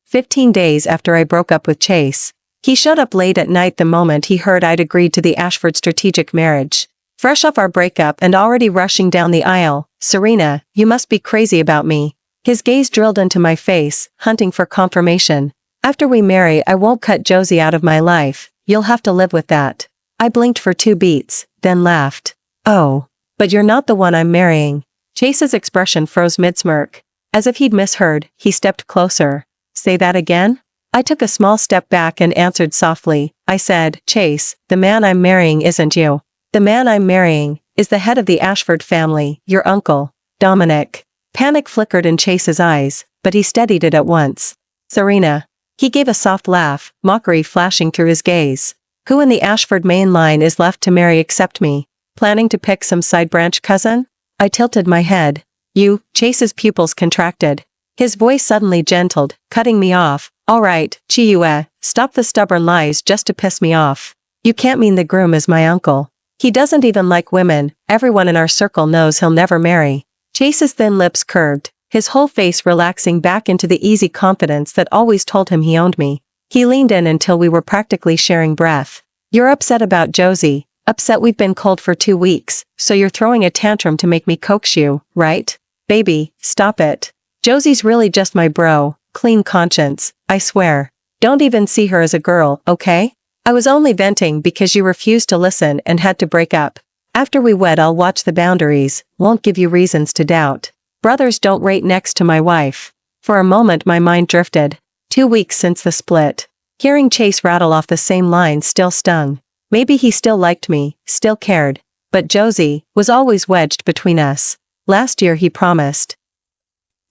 15 days after I broke up with Chase. He showed up late at night the moment he heard I'd agreed to the Ashford strategic marriage. Fresh off our breakup and already rushing down the aisle, "Serena, you must be crazy about me." His gaze drilled into my face, hunting for confirmation. "After we marry, I won't cut Josie out of my life. You'll have to live with that." I blinked for 2 beats, then laughed. "Oh. But you're not the one I'm marrying." Chase's expression froze mid-smirk. As if he'd misheard, he stepped closer. "Say that again?" I took a small step back and answered softly. I said, "Chase, the man I'm marrying isn't you. The man I'm marrying is the head of the Ashford family, your uncle, Dominic." Panic flickered in Chase's eyes, but he steadied it at once. "Serena." He gave a soft laugh, mockery flashing through his gaze. "Who in the Ashford main line is left to marry except me? Planning to pick some side branch cousin?" I tilted my head. "You." Chase's pupils contracted. His voice suddenly gentled, cutting me off. "All right, Chiue, stop the stubborn lies just to piss me off. You can't mean the groom is my uncle. He doesn't even like women. Everyone in our circle knows he'll never marry." Chase's thin lips curved, his whole face relaxing back into the easy confidence that always told him he owned me. He leaned in until we were practically sharing breath. "You're upset about Josie, upset we've been cold for 2 weeks, so you're throwing a tantrum to make me coax you, right? Baby, stop it. Josie's really just my bro, clean conscience, I swear. Don't even see her as a girl, okay? I was only venting because you refused to listen and had to break up. After we wed I'll watch the boundaries, won't give you reasons to doubt. Brothers don't rate next to my wife." For a moment my mind drifted. 2 weeks since the split. Hearing Chase rattle off the same lines still stung. Maybe he still liked me, still cared. But Josie was always wedged between us. Last year he promised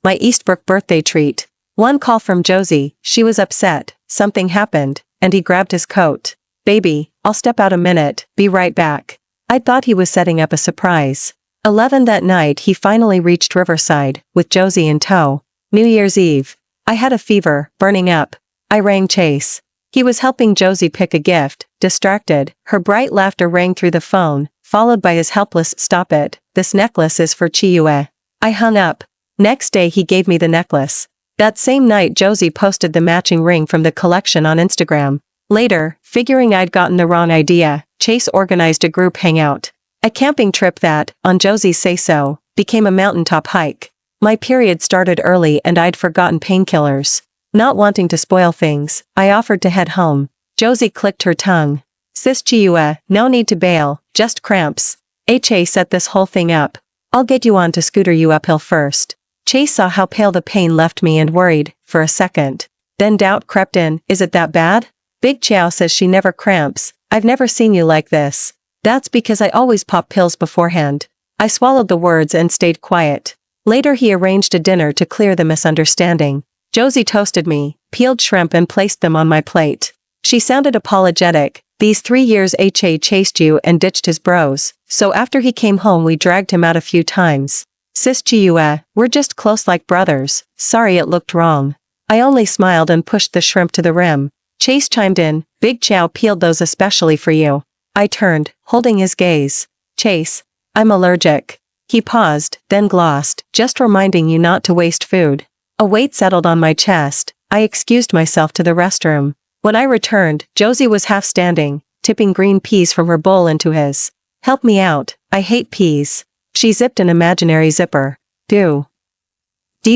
my Eastbrook birthday treat. One call from Josie, she was upset, something happened, and he grabbed his coat. "Baby, I'll step out a minute, be right back." I thought he was setting up a surprise. 11 that night he finally reached Riverside, with Josie in tow. New Year's Eve. I had a fever, burning up. I rang Chase. He was helping Josie pick a gift, distracted. Her bright laughter rang through the phone, followed by his helpless, "Stop it, this necklace is for Chiue." I hung up. Next day he gave me the necklace. That same night Josie posted the matching ring from the collection on Instagram. Later, figuring I'd gotten the wrong idea, Chase organized a group hangout. A camping trip that, on Josie's say-so, became a mountaintop hike. My period started early and I'd forgotten painkillers. Not wanting to spoil things, I offered to head home. Josie clicked her tongue. "Sis Chiue, no need to bail, just cramps. Chase set this whole thing up. I'll get you on to scooter you uphill first." Chase saw how pale the pain left me and worried, for a second. Then doubt crept in. "Is it that bad? Big Chow says she never cramps. I've never seen you like this." "That's because I always pop pills beforehand." I swallowed the words and stayed quiet. Later he arranged a dinner to clear the misunderstanding. Josie toasted me, peeled shrimp and placed them on my plate. She sounded apologetic. "These 3 years HA chased you and ditched his bros, so after he came home we dragged him out a few times. Sis Chiue, we're just close like brothers. Sorry it looked wrong." I only smiled and pushed the shrimp to the rim. Chase chimed in, "Big Chow peeled those especially for you." I turned, holding his gaze. "Chase, I'm allergic." He paused, then glossed, "Just reminding you not to waste food." A weight settled on my chest. I excused myself to the restroom. When I returned, Josie was half standing, tipping green peas from her bowl into his. "Help me out, I hate peas." She zipped an imaginary zipper. "Do.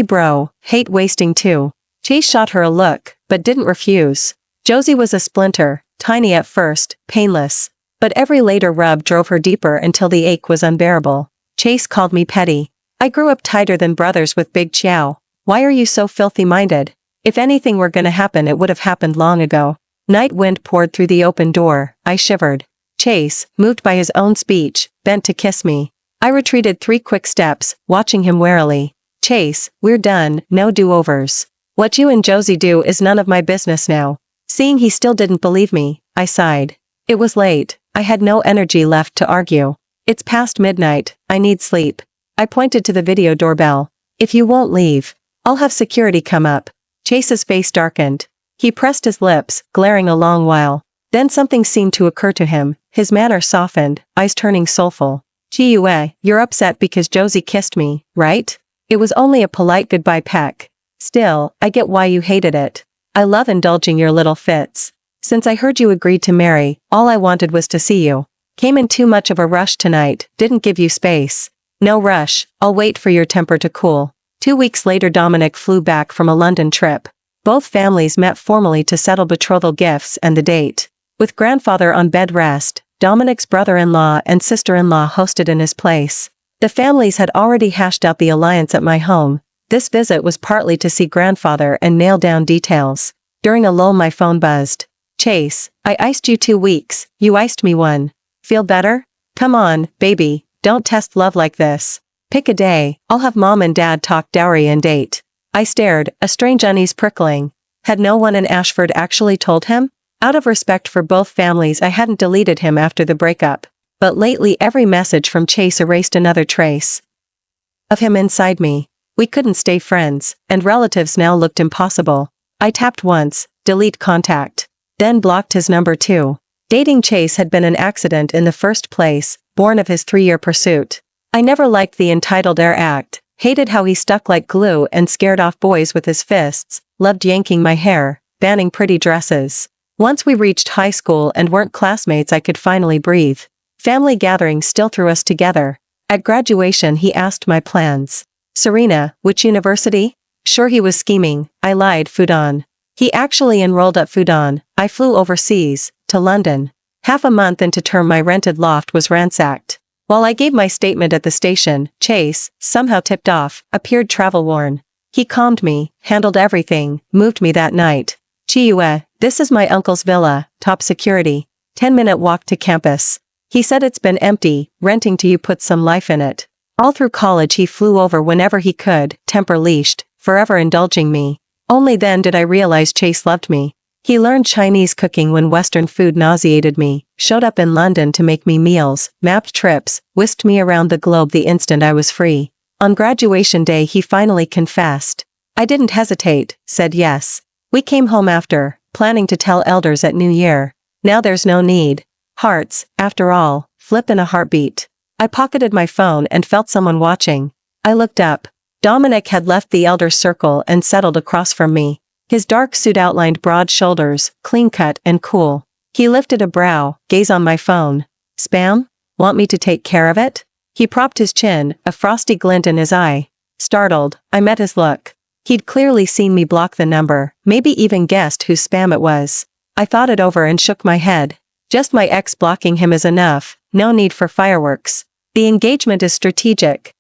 Bro, hate wasting too." Chase shot her a look, but didn't refuse. Josie was a splinter, tiny at first, painless. But every later rub drove her deeper until the ache was unbearable. Chase called me petty. "I grew up tighter than brothers with Big Chow. Why are you so filthy-minded? If anything were gonna happen it would have happened long ago." Night wind poured through the open door. I shivered. Chase, moved by his own speech, bent to kiss me. I retreated 3 quick steps, watching him warily. "Chase, we're done, no do-overs. What you and Josie do is none of my business now." Seeing he still didn't believe me, I sighed. It was late. I had no energy left to argue. "It's past midnight, I need sleep." I pointed to the video doorbell. "If you won't leave, I'll have security come up." Chase's face darkened. He pressed his lips, glaring a long while. Then something seemed to occur to him. His manner softened, eyes turning soulful. "Chiue, you're upset because Josie kissed me, right? It was only a polite goodbye peck. Still, I get why you hated it. I love indulging your little fits. Since I heard you agreed to marry, all I wanted was to see you. Came in too much of a rush tonight, didn't give you space. No rush, I'll wait for your temper to cool. 2 weeks later Dominic flew back from a London trip. Both families met formally to settle betrothal gifts and the date. With grandfather on bed rest, Dominic's brother-in-law and sister-in-law hosted in his place. The families had already hashed out the alliance at my home. This visit was partly to see grandfather and nail down details. During a lull my phone buzzed. Chase, I iced you 2 weeks, you iced me 1. Feel better? Come on, baby, don't test love like this. Pick a day, I'll have mom and dad talk dowry and date. I stared, a strange unease prickling. Had no one in Ashford actually told him? Out of respect for both families I hadn't deleted him after the breakup. But lately every message from Chase erased another trace of him inside me. We couldn't stay friends, and relatives now looked impossible. I tapped once, delete contact. Then blocked his number too. Dating Chase had been an accident in the first place, born of his 3-year pursuit. I never liked the entitled heir act, hated how he stuck like glue and scared off boys with his fists, loved yanking my hair, banning pretty dresses. Once we reached high school and weren't classmates I could finally breathe. Family gatherings still threw us together. At graduation he asked my plans. Serena, which university? Sure he was scheming, I lied, Fudan. He actually enrolled at Fudan. I flew overseas, to London. Half a month into term my rented loft was ransacked. While I gave my statement at the station, Chase, somehow tipped off, appeared travel-worn. He calmed me, handled everything, moved me that night. Chiue, this is my uncle's villa, top security. 10-minute walk to campus. He said it's been empty, renting to you put some life in it. All through college he flew over whenever he could, temper leashed, forever indulging me. Only then did I realize Chase loved me. He learned Chinese cooking when Western food nauseated me, showed up in London to make me meals, mapped trips, whisked me around the globe the instant I was free. On graduation day he finally confessed. I didn't hesitate, said yes. We came home after, planning to tell elders at New Year. Now there's no need. Hearts, after all, flip in a heartbeat. I pocketed my phone and felt someone watching. I looked up. Dominic had left the elders' circle and settled across from me. His dark suit outlined broad shoulders, clean-cut and cool. He lifted a brow, gaze on my phone. Spam? Want me to take care of it? He propped his chin, a frosty glint in his eye. Startled, I met his look. He'd clearly seen me block the number, maybe even guessed whose spam it was. I thought it over and shook my head. Just my ex blocking him is enough, no need for fireworks. The engagement is strategic.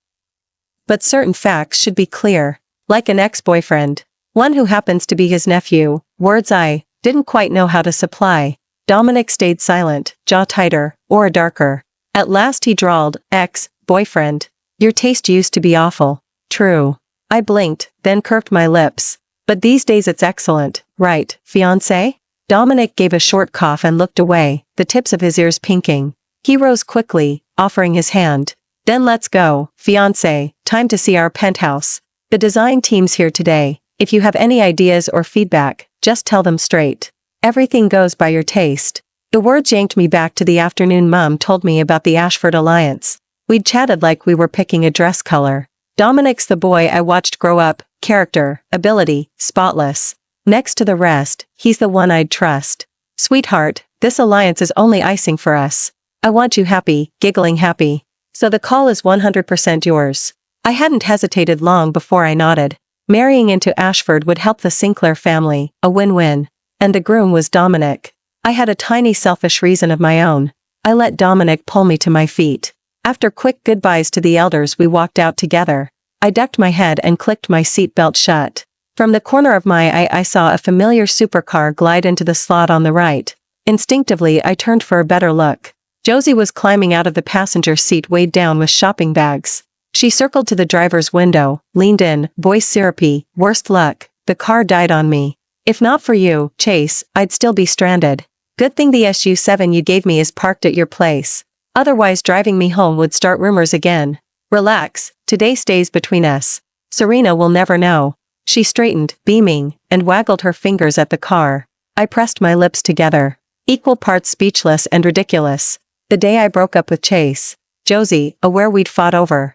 But certain facts should be clear. Like an ex-boyfriend. One who happens to be his nephew, words I didn't quite know how to supply. Dominic stayed silent, jaw tighter, aura darker. At last he drawled, ex-boyfriend. Your taste used to be awful. True. I blinked, then curved my lips. But these days it's excellent, right, fiancé? Dominic gave a short cough and looked away, the tips of his ears pinking. He rose quickly, offering his hand. Then let's go, fiancé, time to see our penthouse. The design team's here today. If you have any ideas or feedback, just tell them straight. Everything goes by your taste. The words yanked me back to the afternoon Mum told me about the Ashford alliance. We'd chatted like we were picking a dress color. Dominic's the boy I watched grow up, character, ability, spotless. Next to the rest, he's the one I'd trust. Sweetheart, this alliance is only icing for us. I want you happy, giggling happy. So the call is 100% yours. I hadn't hesitated long before I nodded. Marrying into Ashford would help the Sinclair family, a win-win. And the groom was Dominic. I had a tiny selfish reason of my own. I let Dominic pull me to my feet. After quick goodbyes to the elders we walked out together. I ducked my head and clicked my seatbelt shut. From the corner of my eye I saw a familiar supercar glide into the slot on the right. Instinctively I turned for a better look. Josie was climbing out of the passenger seat weighed down with shopping bags. She circled to the driver's window, leaned in, voice syrupy, worst luck, the car died on me. If not for you, Chase, I'd still be stranded. Good thing the SU-7 you gave me is parked at your place. Otherwise driving me home would start rumors again. Relax, today stays between us. Serena will never know. She straightened, beaming, and waggled her fingers at the car. I pressed my lips together. Equal parts speechless and ridiculous. The day I broke up with Chase. Josie, aware we'd fought over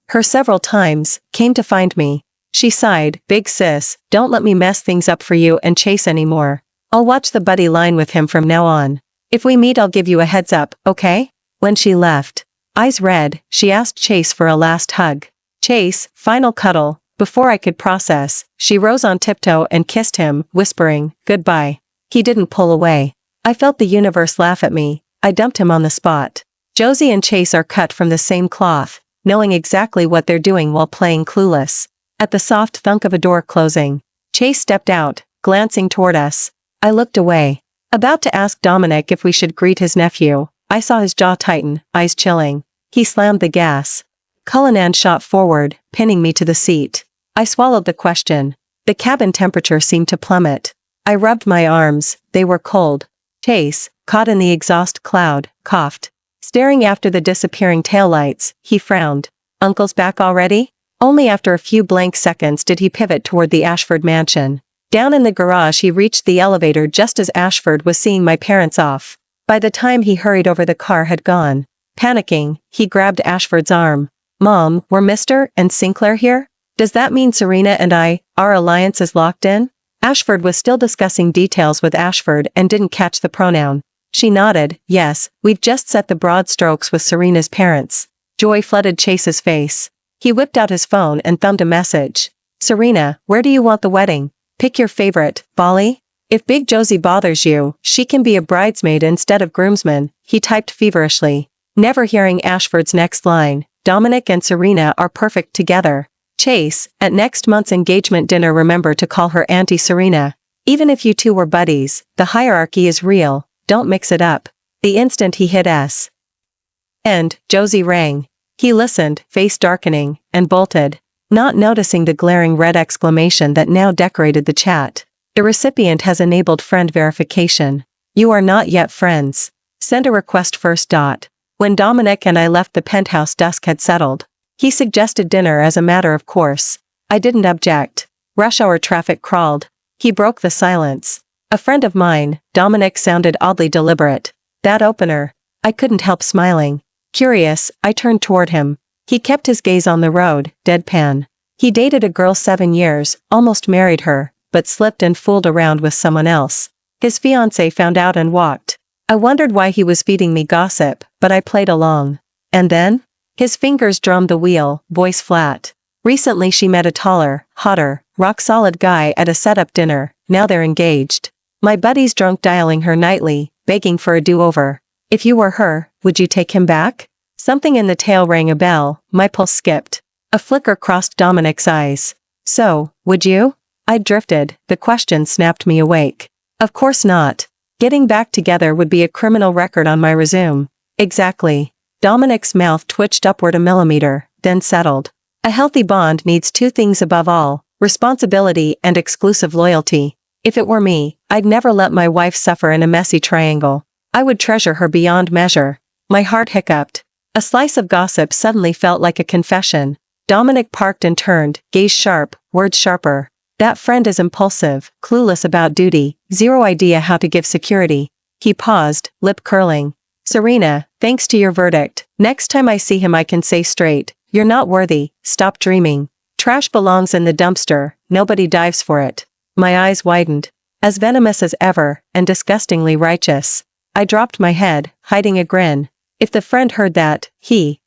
her several times, came to find me. She sighed, big sis, don't let me mess things up for you and Chase anymore. I'll watch the buddy line with him from now on. If we meet I'll give you a heads up, okay? When she left, eyes red, she asked Chase for a last hug. Chase, final cuddle. Before I could process, she rose on tiptoe and kissed him, whispering, goodbye. He didn't pull away. I felt the universe laugh at me. I dumped him on the spot. Josie and Chase are cut from the same cloth, knowing exactly what they're doing while playing clueless. At the soft thunk of a door closing, Chase stepped out, glancing toward us. I looked away. About to ask Dominic if we should greet his nephew, I saw his jaw tighten, eyes chilling. He slammed the gas. Cullinan shot forward, pinning me to the seat. I swallowed the question. The cabin temperature seemed to plummet. I rubbed my arms, they were cold. Chase, caught in the exhaust cloud, coughed. Staring after the disappearing taillights, he frowned. Uncle's back already? Only after a few blank seconds did he pivot toward the Ashford mansion. Down in the garage he reached the elevator just as Ashford was seeing my parents off. By the time he hurried over the car had gone. Panicking, he grabbed Ashford's arm. Mom, were Mr. and Sinclair here? Does that mean Serena and our alliance is locked in? Ashford was still discussing details with Ashford and didn't catch the pronoun. She nodded, yes, we've just set the broad strokes with Serena's parents. Joy flooded Chase's face. He whipped out his phone and thumbed a message. Serena, where do you want the wedding? Pick your favorite, Bali? If Big Josie bothers you, she can be a bridesmaid instead of groomsman, he typed feverishly. Never hearing Ashford's next line, Dominic and Serena are perfect together. Chase, at next month's engagement dinner remember to call her Auntie Serena. Even if you two were buddies, the hierarchy is real, don't mix it up. The instant he hit S. And, Josie rang. He listened, face darkening, and bolted, not noticing the glaring red exclamation that now decorated the chat. The recipient has enabled friend verification. You are not yet friends. Send a request first. When Dominic and I left the penthouse dusk had settled. He suggested dinner as a matter of course. I didn't object. Rush hour traffic crawled. He broke the silence. A friend of mine, Dominic sounded oddly deliberate. That opener. I couldn't help smiling. Curious, I turned toward him. He kept his gaze on the road, deadpan. He dated a girl 7 years, almost married her, but slipped and fooled around with someone else. His fiancée found out and walked. I wondered why he was feeding me gossip, but I played along. And then? His fingers drummed the wheel, voice flat. Recently she met a taller, hotter, rock-solid guy at a setup dinner, now they're engaged. My buddy's drunk dialing her nightly, begging for a do-over. If you were her, would you take him back? Something in the tail rang a bell, my pulse skipped. A flicker crossed Dominic's eyes. So, would you? I drifted, the question snapped me awake. Of course not. Getting back together would be a criminal record on my resume. Exactly. Dominic's mouth twitched upward a millimeter, then settled. A healthy bond needs 2 things above all, responsibility and exclusive loyalty. If it were me, I'd never let my wife suffer in a messy triangle. I would treasure her beyond measure. My heart hiccuped. A slice of gossip suddenly felt like a confession. Dominic parked and turned, gaze sharp, words sharper. That friend is impulsive, clueless about duty, zero idea how to give security. He paused, lip curling. Serena, thanks to your verdict, next time I see him I can say straight, you're not worthy, stop dreaming. Trash belongs in the dumpster, nobody dives for it. My eyes widened. As venomous as ever, and disgustingly righteous. I dropped my head, hiding a grin. If the friend heard that, he'd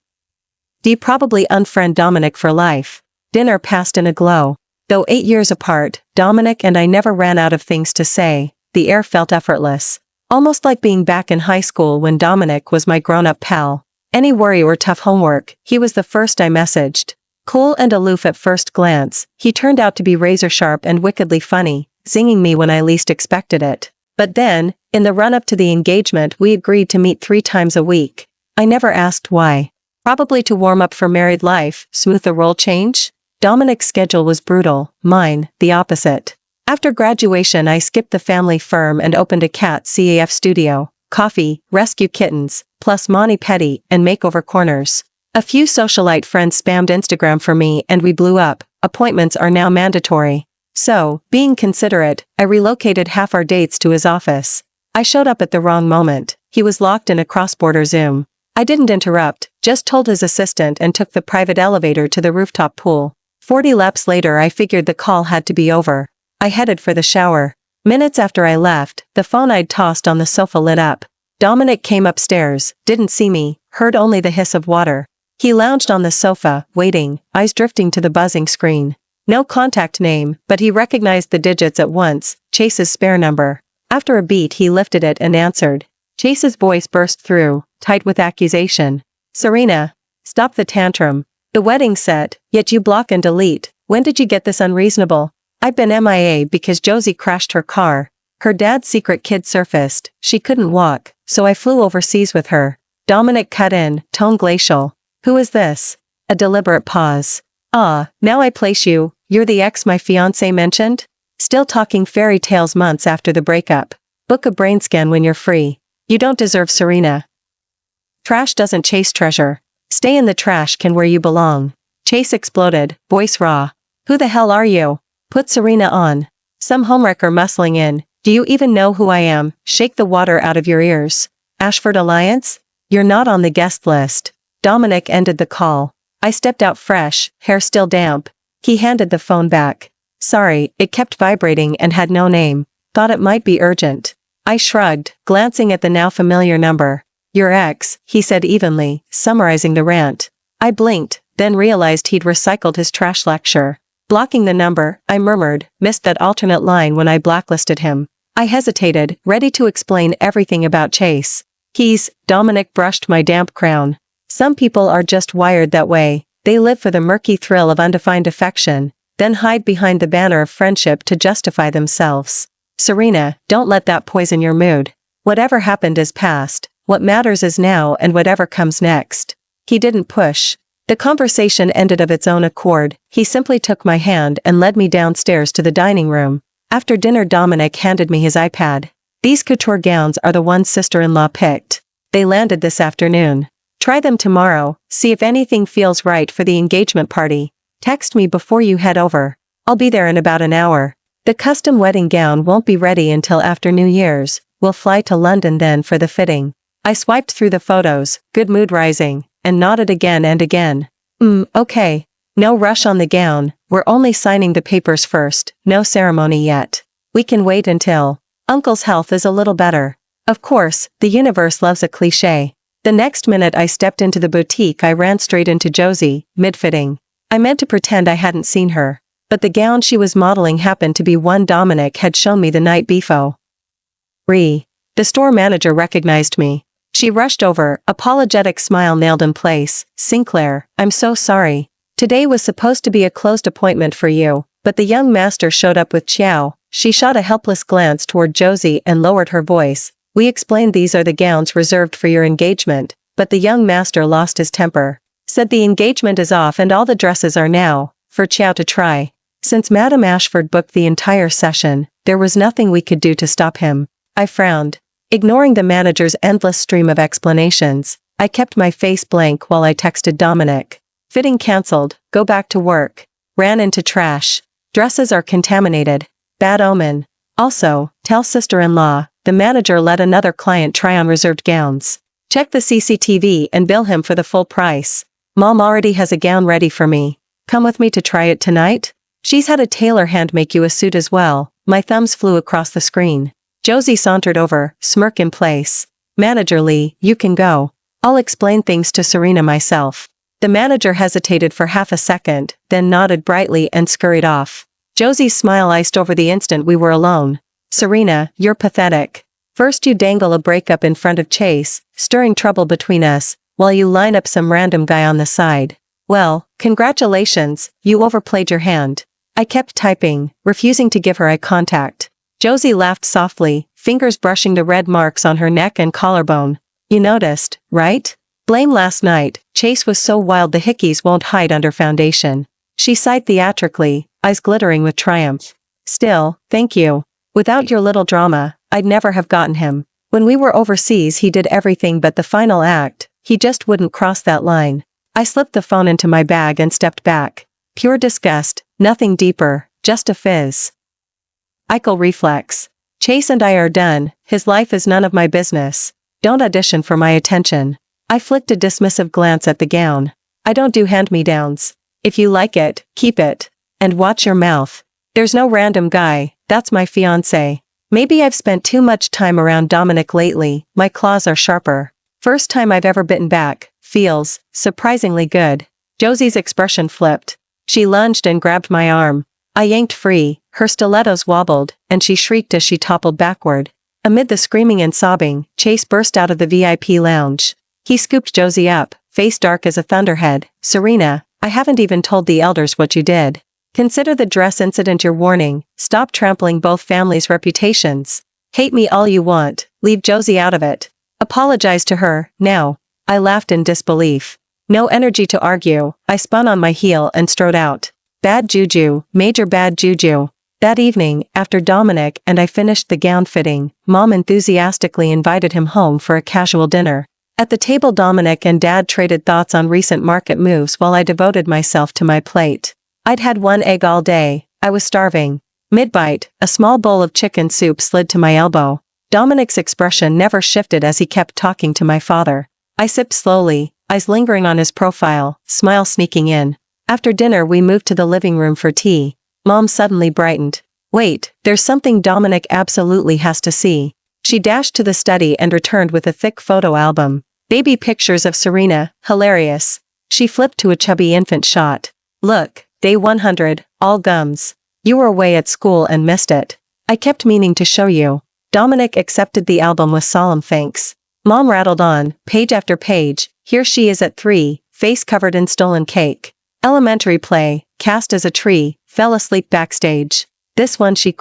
probably unfriend Dominic for life. Dinner passed in a glow. Though 8 years apart, Dominic and I never ran out of things to say. The air felt effortless. Almost like being back in high school when Dominic was my grown-up pal. Any worry or tough homework, he was the first I messaged. Cool and aloof at first glance, he turned out to be razor-sharp and wickedly funny, zinging me when I least expected it. But then, in the run-up to the engagement we agreed to meet 3 times a week. I never asked why. Probably to warm up for married life, smooth the role change? Dominic's schedule was brutal, mine, the opposite. After graduation I skipped the family firm and opened a cat CAF studio, coffee, rescue kittens, plus mani-pedi and makeover corners. A few socialite friends spammed Instagram for me and we blew up. Appointments are now mandatory. So, being considerate, I relocated half our dates to his office. I showed up at the wrong moment. He was locked in a cross-border Zoom. I didn't interrupt, just told his assistant and took the private elevator to the rooftop pool. 40 laps later I figured the call had to be over. I headed for the shower. Minutes after I left, the phone I'd tossed on the sofa lit up. Dominic came upstairs, didn't see me, heard only the hiss of water. He lounged on the sofa, waiting, eyes drifting to the buzzing screen. No contact name, but he recognized the digits at once, Chase's spare number. After a beat he lifted it and answered. Chase's voice burst through, tight with accusation. Serena, stop the tantrum. The wedding's set, yet you block and delete. When did you get this unreasonable? I've been MIA because Josie crashed her car. Her dad's secret kid surfaced, she couldn't walk, so I flew overseas with her. Dominic cut in, tone glacial. Who is this? A deliberate pause. Ah, now I place you, you're the ex my fiancé mentioned? Still talking fairy tales months after the breakup. Book a brain scan when you're free. You don't deserve Serena. Trash doesn't chase treasure. Stay in the trash can where you belong. Chase exploded, voice raw. Who the hell are you? Put Serena on. Some homewrecker muscling in. Do you even know who I am? Shake the water out of your ears. Ashford Alliance? You're not on the guest list. Dominic ended the call. I stepped out fresh, hair still damp. He handed the phone back. Sorry, it kept vibrating and had no name. Thought it might be urgent. I shrugged, glancing at the now familiar number. Your ex, he said evenly, summarizing the rant. I blinked, then realized he'd recycled his trash lecture. Blocking the number, I murmured, missed that alternate line when I blacklisted him. I hesitated, ready to explain everything about Chase. Dominic brushed my damp crown. Some people are just wired that way. They live for the murky thrill of undefined affection, then hide behind the banner of friendship to justify themselves. Serena, don't let that poison your mood. Whatever happened is past, what matters is now and whatever comes next. He didn't push. The conversation ended of its own accord. He simply took my hand and led me downstairs to the dining room. After dinner Dominic handed me his iPad. These couture gowns are the ones sister-in-law picked. They landed this afternoon. Try them tomorrow, see if anything feels right for the engagement party. Text me before you head over. I'll be there in about an hour. The custom wedding gown won't be ready until after New Year's. We'll fly to London then for the fitting. I swiped through the photos, good mood rising, and nodded again and again. Okay. No rush on the gown, we're only signing the papers first, no ceremony yet. We can wait until Uncle's health is a little better. Of course, the universe loves a cliché. The next minute I stepped into the boutique I ran straight into Josie, mid-fitting. I meant to pretend I hadn't seen her, but the gown she was modeling happened to be one Dominic had shown me the night before. The store manager recognized me. She rushed over, apologetic smile nailed in place. Sinclair, I'm so sorry. Today was supposed to be a closed appointment for you, but the young master showed up with Chow. She shot a helpless glance toward Josie and lowered her voice. We explained these are the gowns reserved for your engagement, but the young master lost his temper. Said the engagement is off and all the dresses are now for Chow to try. Since Madame Ashford booked the entire session, there was nothing we could do to stop him. I frowned. Ignoring the manager's endless stream of explanations, I kept my face blank while I texted Dominic. Fitting cancelled, go back to work. Ran into trash. Dresses are contaminated. Bad omen. Also, tell sister-in-law, the manager let another client try on reserved gowns. Check the CCTV and bill him for the full price. Mom already has a gown ready for me. Come with me to try it tonight? She's had a tailor hand make you a suit as well. My thumbs flew across the screen. Josie sauntered over, smirk in place. Manager Lee, you can go. I'll explain things to Serena myself. The manager hesitated for half a second, then nodded brightly and scurried off. Josie's smile iced over the instant we were alone. Serena, you're pathetic. First you dangle a breakup in front of Chase, stirring trouble between us, while you line up some random guy on the side. Well, congratulations, you overplayed your hand. I kept typing, refusing to give her eye contact. Josie laughed softly, fingers brushing the red marks on her neck and collarbone. You noticed, right? Blame last night. Chase was so wild the hickeys won't hide under foundation. She sighed theatrically, eyes glittering with triumph. Still, thank you. Without your little drama, I'd never have gotten him. When we were overseas he did everything but the final act. He just wouldn't cross that line. I slipped the phone into my bag and stepped back. Pure disgust, nothing deeper, just a fizz. Eichel reflex. Chase and I are done, his life is none of my business. Don't audition for my attention. I flicked a dismissive glance at the gown. I don't do hand-me-downs. If you like it, keep it. And watch your mouth. There's no random guy, that's my fiancé. Maybe I've spent too much time around Dominic lately, my claws are sharper. First time I've ever bitten back, feels surprisingly good. Josie's expression flipped. She lunged and grabbed my arm. I yanked free, her stilettos wobbled, and she shrieked as she toppled backward. Amid the screaming and sobbing, Chase burst out of the VIP lounge. He scooped Josie up, face dark as a thunderhead. Serena, I haven't even told the elders what you did. Consider the dress incident your warning. Stop trampling both families' reputations. Hate me all you want, leave Josie out of it. Apologize to her, now. I laughed in disbelief. No energy to argue, I spun on my heel and strode out. Bad juju, major bad juju. That evening, after Dominic and I finished the gown fitting, Mom enthusiastically invited him home for a casual dinner. At the table Dominic and Dad traded thoughts on recent market moves while I devoted myself to my plate. I'd had one egg all day, I was starving. Mid-bite, a small bowl of chicken soup slid to my elbow. Dominic's expression never shifted as he kept talking to my father. I sipped slowly, eyes lingering on his profile, smile sneaking in. After dinner we moved to the living room for tea. Mom suddenly brightened. Wait, there's something Dominic absolutely has to see. She dashed to the study and returned with a thick photo album. Baby pictures of Serena, hilarious. She flipped to a chubby infant shot. Look, day 100, all gums. You were away at school and missed it. I kept meaning to show you. Dominic accepted the album with solemn thanks. Mom rattled on, page after page. Here she is at 3, face covered in stolen cake. Elementary play, cast as a tree, fell asleep backstage. This one she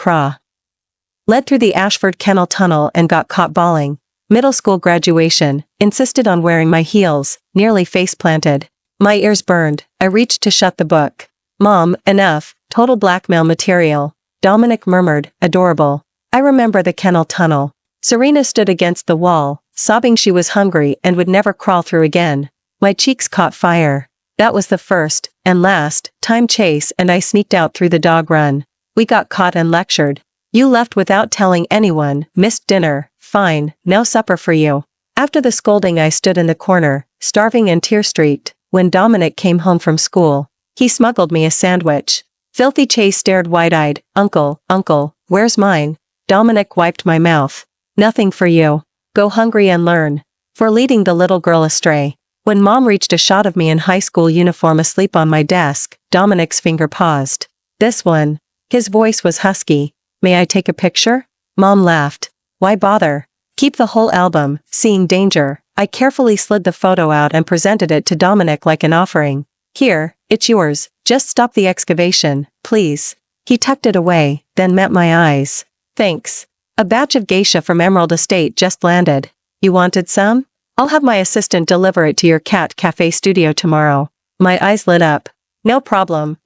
led through the Ashford Kennel Tunnel and got caught bawling. Middle school graduation, insisted on wearing my heels, nearly face planted. My ears burned, I reached to shut the book. Mom, enough, total blackmail material. Dominic murmured, adorable. I remember the Kennel Tunnel. Serena stood against the wall, sobbing she was hungry and would never crawl through again. My cheeks caught fire. That was the first, and last, time Chase and I sneaked out through the dog run. We got caught and lectured. You left without telling anyone, missed dinner, fine, no supper for you. After the scolding I stood in the corner, starving and tear-streaked, when Dominic came home from school. He smuggled me a sandwich. Filthy Chase stared wide-eyed, Uncle, where's mine? Dominic wiped my mouth. Nothing for you. Go hungry and learn. For leading the little girl astray. When Mom reached a shot of me in high school uniform asleep on my desk, Dominic's finger paused. This one. His voice was husky. May I take a picture? Mom laughed. Why bother? Keep the whole album, seeing danger. I carefully slid the photo out and presented it to Dominic like an offering. Here, it's yours, just stop the excavation, please. He tucked it away, then met my eyes. Thanks. A batch of geisha from Emerald Estate just landed. You wanted some? I'll have my assistant deliver it to your cat cafe studio tomorrow. My eyes lit up. No problem.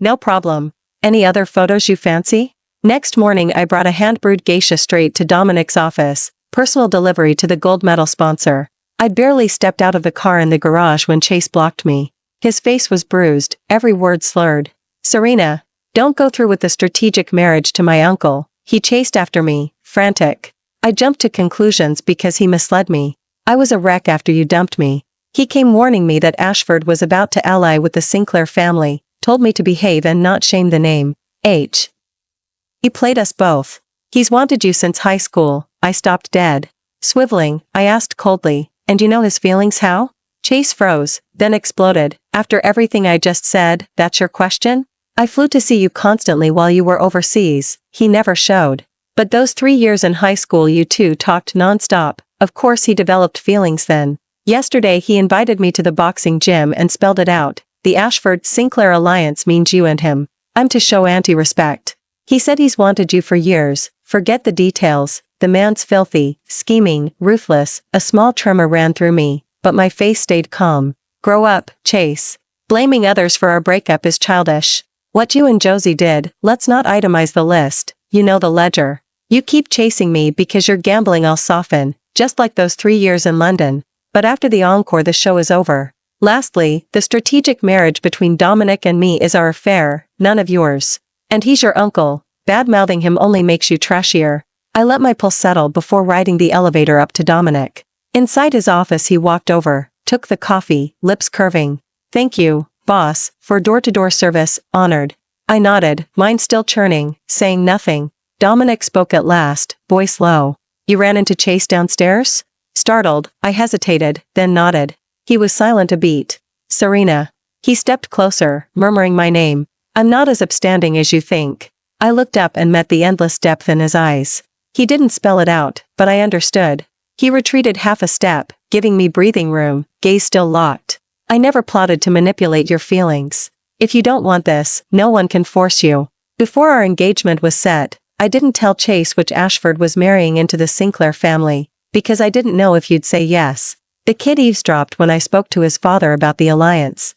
Any other photos you fancy? Next morning I brought a hand-brewed geisha straight to Dominic's office, personal delivery to the gold medal sponsor. I'd barely stepped out of the car in the garage when Chase blocked me. His face was bruised, every word slurred. Serena, don't go through with the strategic marriage to my uncle. He chased after me, frantic. I jumped to conclusions because he misled me. I was a wreck after you dumped me. He came warning me that Ashford was about to ally with the Sinclair family, told me to behave and not shame the name. He played us both. He's wanted you since high school. I stopped dead. Swiveling, I asked coldly, and you know his feelings how? Chase froze, then exploded. After everything I just said, that's your question? I flew to see you constantly while you were overseas. He never showed. But those 3 years in high school you two talked non-stop. Of course he developed feelings then. Yesterday he invited me to the boxing gym and spelled it out. The Ashford-Sinclair alliance means you and him. I'm to show auntie respect. He said he's wanted you for years. Forget the details. The man's filthy, scheming, ruthless. A small tremor ran through me, but my face stayed calm. Grow up, Chase. Blaming others for our breakup is childish. What you and Josie did, let's not itemize the list. You know the ledger. You keep chasing me because you're gambling I'll soften, just like those 3 years in London. But after the encore the show is over. Lastly, the strategic marriage between Dominic and me is our affair, none of yours. And he's your uncle. Bad-mouthing him only makes you trashier. I let my pulse settle before riding the elevator up to Dominic. Inside his office he walked over, took the coffee, lips curving. Thank you, Boss, for door-to-door service, honored. I nodded, mind still churning, saying nothing. Dominic spoke at last, voice low. You ran into Chase downstairs? Startled, I hesitated, then nodded. He was silent a beat. Serena. He stepped closer, murmuring my name. I'm not as upstanding as you think. I looked up and met the endless depth in his eyes. He didn't spell it out, but I understood. He retreated half a step, giving me breathing room, gaze still locked. I never plotted to manipulate your feelings. If you don't want this, no one can force you. Before our engagement was set, I didn't tell Chase which Ashford was marrying into the Sinclair family, because I didn't know if you'd say yes. The kid eavesdropped when I spoke to his father about the alliance.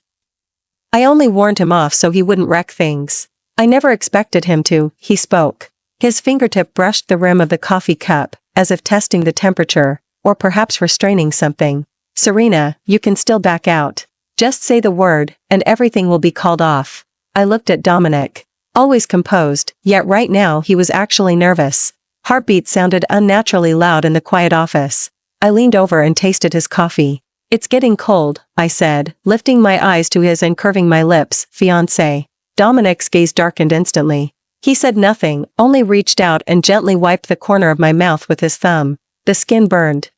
I only warned him off so he wouldn't wreck things. I never expected him to, he spoke. His fingertip brushed the rim of the coffee cup, as if testing the temperature, or perhaps restraining something. Serena, you can still back out. Just say the word, and everything will be called off. I looked at Dominic. Always composed, yet right now he was actually nervous. Heartbeats sounded unnaturally loud in the quiet office. I leaned over and tasted his coffee. It's getting cold, I said, lifting my eyes to his and curving my lips, fiancé. Dominic's gaze darkened instantly. He said nothing, only reached out and gently wiped the corner of my mouth with his thumb. The skin burned.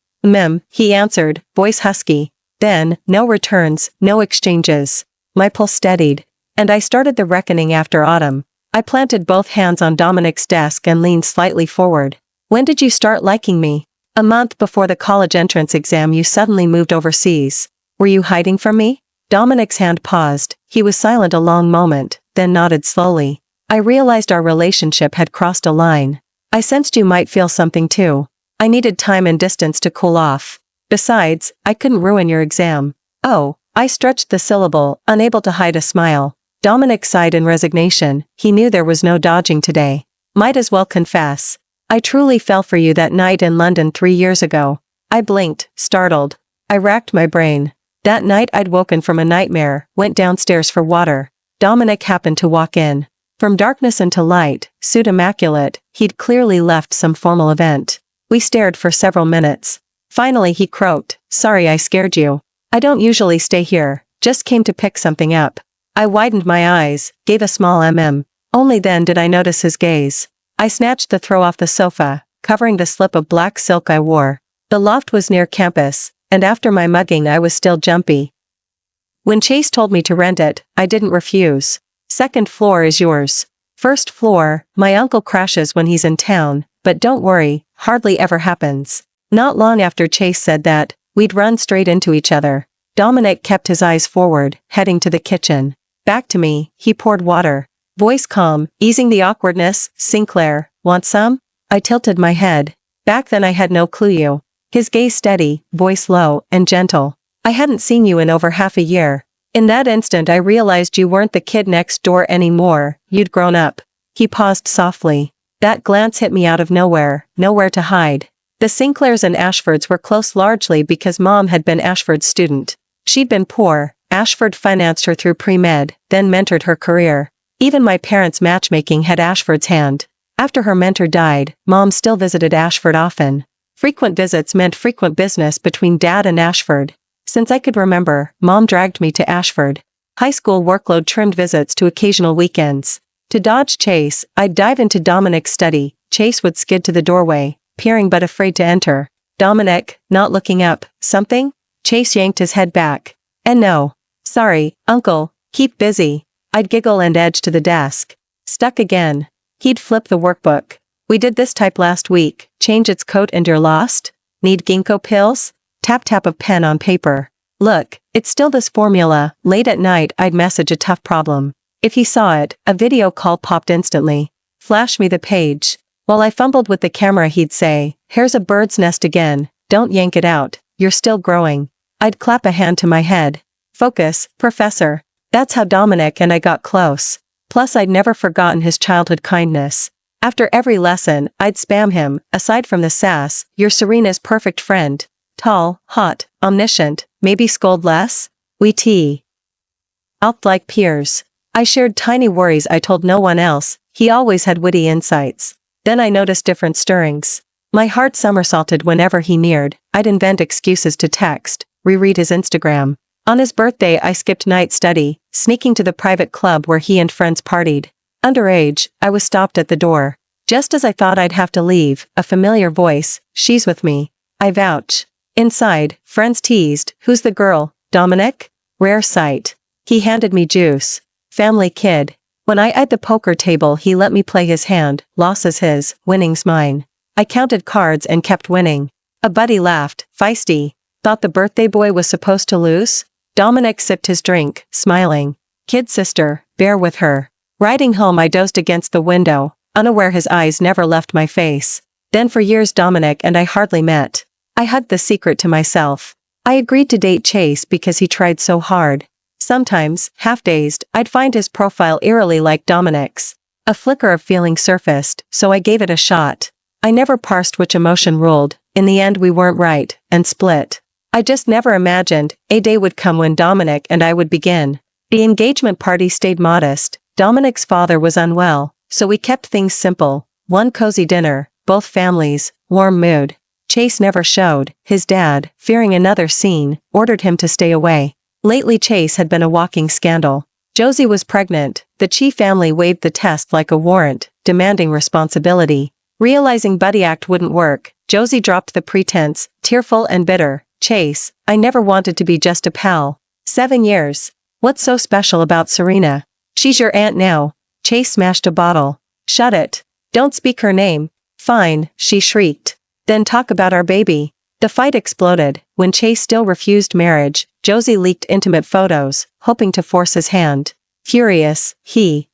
He answered, voice husky. Then, no returns, no exchanges. My pulse steadied. And I started the reckoning after autumn. I planted both hands on Dominic's desk and leaned slightly forward. When did you start liking me? A month before the college entrance exam you suddenly moved overseas. Were you hiding from me? Dominic's hand paused. He was silent a long moment, then nodded slowly. I realized our relationship had crossed a line. I sensed you might feel something too. I needed time and distance to cool off. Besides, I couldn't ruin your exam. Oh, I stretched the syllable, unable to hide a smile. Dominic sighed in resignation. He knew there was no dodging today. Might as well confess. I truly fell for you that night in London 3 years ago. I blinked, startled. I racked my brain. That night I'd woken from a nightmare, went downstairs for water. Dominic happened to walk in. From darkness into light, suit immaculate, he'd clearly left some formal event. We stared for several minutes. Finally he croaked, sorry I scared you. I don't usually stay here, just came to pick something up. I widened my eyes, gave a small Only then did I notice his gaze. I snatched the throw off the sofa, covering the slip of black silk I wore. The loft was near campus, and after my mugging I was still jumpy. When Chase told me to rent it, I didn't refuse. Second floor is yours. First floor, my uncle crashes when he's in town, but don't worry, hardly ever happens. Not long after Chase said that, we'd run straight into each other. Dominic kept his eyes forward, heading to the kitchen. Back to me, he poured water. Voice calm, easing the awkwardness, Sinclair, want some? I tilted my head. Back then I had no clue you. His gaze steady, voice low, and gentle. I hadn't seen you in over half a year. In that instant I realized you weren't the kid next door anymore, you'd grown up. He paused softly. That glance hit me out of nowhere, nowhere to hide. The Sinclairs and Ashfords were close largely because Mom had been Ashford's student. She'd been poor, Ashford financed her through pre-med, then mentored her career. Even my parents' matchmaking had Ashford's hand. After her mentor died, Mom still visited Ashford often. Frequent visits meant frequent business between Dad and Ashford. Since I could remember, Mom dragged me to Ashford. High school workload trimmed visits to occasional weekends. To dodge Chase, I'd dive into Dominic's study. Chase would skid to the doorway, peering but afraid to enter. Dominic, not looking up. Something? Chase yanked his head back. And no. Sorry, Uncle, keep busy. I'd giggle and edge to the desk. Stuck again. He'd flip the workbook. We did this type last week. Change its coat and you're lost? Need ginkgo pills? Tap tap of pen on paper. Look, it's still this formula. Late at night I'd message a tough problem. If he saw it, a video call popped instantly. Flash me the page. While I fumbled with the camera he'd say, here's a bird's nest again, don't yank it out, you're still growing. I'd clap a hand to my head. Focus, Professor. That's how Dominic and I got close. Plus I'd never forgotten his childhood kindness. After every lesson, I'd spam him, aside from the sass, you're Serena's perfect friend. Tall, hot, omniscient, maybe scold less? We talked like peers. I shared tiny worries I told no one else, he always had witty insights. Then I noticed different stirrings. My heart somersaulted whenever he neared. I'd invent excuses to text, reread his Instagram. On his birthday I skipped night study, sneaking to the private club where he and friends partied. Underage, I was stopped at the door. Just as I thought I'd have to leave, a familiar voice, "She's with me." I vouch. Inside, friends teased, "Who's the girl, Dominic?" Rare sight. He handed me juice. Family kid. When I eyed the poker table he let me play his hand, losses his, winnings mine. I counted cards and kept winning. A buddy laughed, feisty. Thought the birthday boy was supposed to lose? Dominic sipped his drink, smiling. Kid sister, bear with her. Riding home I dozed against the window, unaware his eyes never left my face. Then for years Dominic and I hardly met. I hugged the secret to myself. I agreed to date Chase because he tried so hard. Sometimes, half-dazed, I'd find his profile eerily like Dominic's. A flicker of feeling surfaced, so I gave it a shot. I never parsed which emotion ruled. In the end we weren't right, and split. I just never imagined a day would come when Dominic and I would begin. The engagement party stayed modest. Dominic's father was unwell, so we kept things simple. One cozy dinner, both families, warm mood. Chase never showed. His dad, fearing another scene, ordered him to stay away. Lately Chase had been a walking scandal. Josie was pregnant. The Chi family waived the test like a warrant, demanding responsibility. Realizing Buddy Act wouldn't work, Josie dropped the pretense, tearful and bitter. Chase, I never wanted to be just a pal. 7 years. What's so special about Serena? She's your aunt now. Chase smashed a bottle. Shut it. Don't speak her name. Fine, she shrieked. Then talk about our baby. The fight exploded. When Chase still refused marriage, Josie leaked intimate photos, hoping to force his hand. Furious, he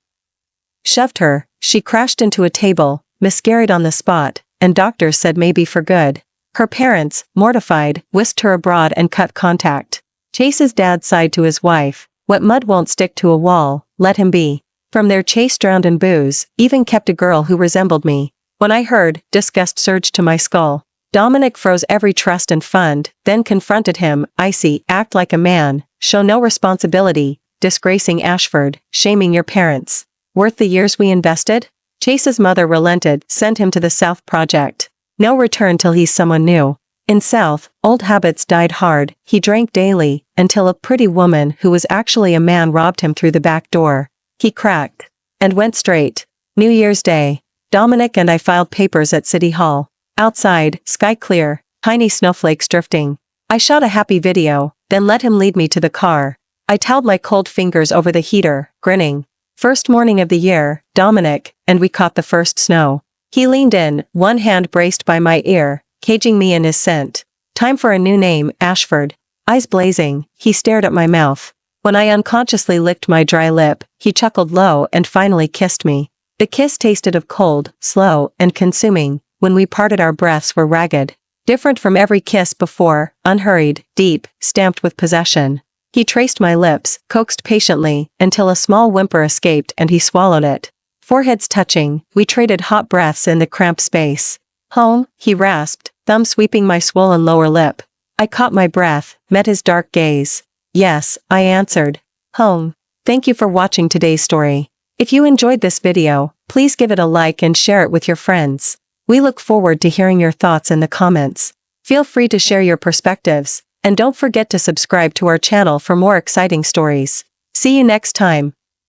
shoved her. She crashed into a table, miscarried on the spot, and doctors said maybe for good. Her parents, mortified, whisked her abroad and cut contact. Chase's dad sighed to his wife, "What mud won't stick to a wall, let him be." From there Chase drowned in booze, even kept a girl who resembled me. When I heard, disgust surged to my skull. Dominic froze every trust and fund, then confronted him, icy, "Act like a man, show no responsibility, disgracing Ashford, shaming your parents. Worth the years we invested?" Chase's mother relented, sent him to the South Project. No return till he's someone new. In South, old habits died hard. He drank daily, until a pretty woman who was actually a man robbed him through the back door. He cracked. And went straight. New Year's Day. Dominic and I filed papers at City Hall. Outside, sky clear, tiny snowflakes drifting. I shot a happy video, then let him lead me to the car. I toweled my cold fingers over the heater, grinning. First morning of the year, Dominic, and we caught the first snow. He leaned in, one hand braced by my ear, caging me in his scent. Time for a new name, Ashford. Eyes blazing, he stared at my mouth. When I unconsciously licked my dry lip, he chuckled low and finally kissed me. The kiss tasted of cold, slow, and consuming. When we parted our breaths were ragged. Different from every kiss before, unhurried, deep, stamped with possession. He traced my lips, coaxed patiently, until a small whimper escaped and he swallowed it. Foreheads touching, we traded hot breaths in the cramped space. "Home?" he rasped, thumb sweeping my swollen lower lip. I caught my breath, met his dark gaze. "Yes," I answered. "Home." Thank you for watching today's story. If you enjoyed this video, please give it a like and share it with your friends. We look forward to hearing your thoughts in the comments. Feel free to share your perspectives, and don't forget to subscribe to our channel for more exciting stories. See you next time.